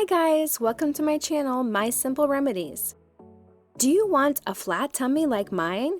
guys, welcome to my channel, My Simple Remedies. Do you want a flat tummy like mine?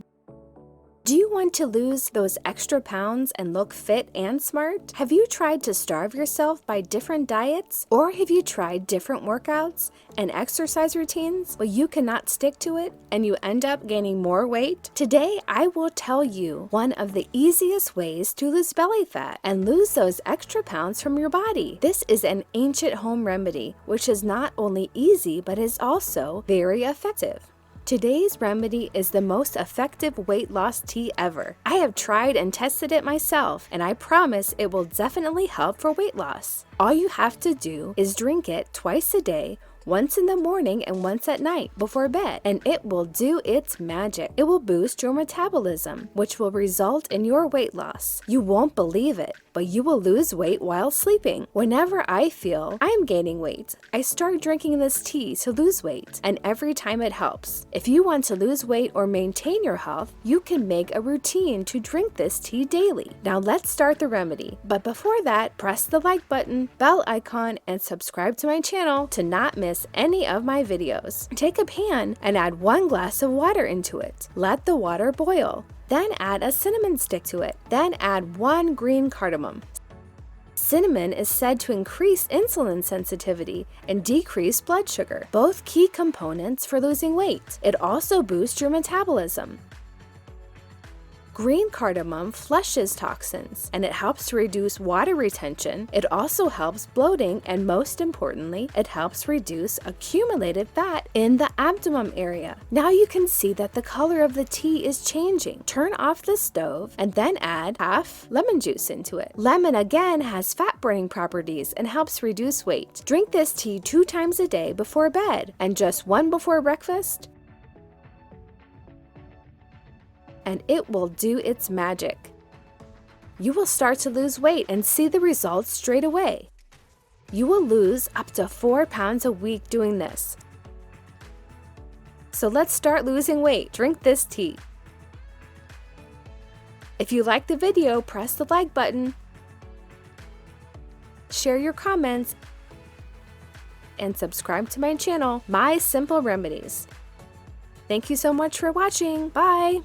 Do you want to lose those extra pounds and look fit and smart? Have you tried to starve yourself by different diets? Or have you tried different workouts and exercise routines, but you cannot stick to it and you end up gaining more weight? Today, I will tell you one of the easiest ways to lose belly fat and lose those extra pounds from your body. This is an ancient home remedy, which is not only easy, but is also very effective. Today's remedy is the most effective weight loss tea ever. I have tried and tested it myself, and I promise it will definitely help for weight loss. All you have to do is drink it twice a day, once in the morning and once at night before bed, and it will do its magic. It will boost your metabolism, which will result in your weight loss. You won't believe it, but you will lose weight while sleeping. Whenever I feel I'm gaining weight, I start drinking this tea to lose weight, and every time it helps. If you want to lose weight or maintain your health, you can make a routine to drink this tea daily. Now let's start the remedy. But before that, press the like button, bell icon, and subscribe to my channel to not miss any of my videos. Take a pan and add 1 glass of water into it. Let the water boil. Then add a cinnamon stick to it. Then add 1 green cardamom. Cinnamon is said to increase insulin sensitivity and decrease blood sugar, both key components for losing weight. It also boosts your metabolism. Green cardamom flushes toxins, and it helps to reduce water retention. It also helps bloating, and most importantly, it helps reduce accumulated fat in the abdomen area. Now you can see that the color of the tea is changing. Turn off the stove and then add half lemon juice into it. Lemon again has fat burning properties and helps reduce weight. Drink this tea 2 times a day before bed and just 1 before breakfast, and it will do its magic. You will start to lose weight and see the results straight away. You will lose up to 4 pounds a week doing this. So let's start losing weight. Drink this tea. If you like the video, press the like button, share your comments, and subscribe to my channel, My Simple Remedies. Thank you so much for watching. Bye!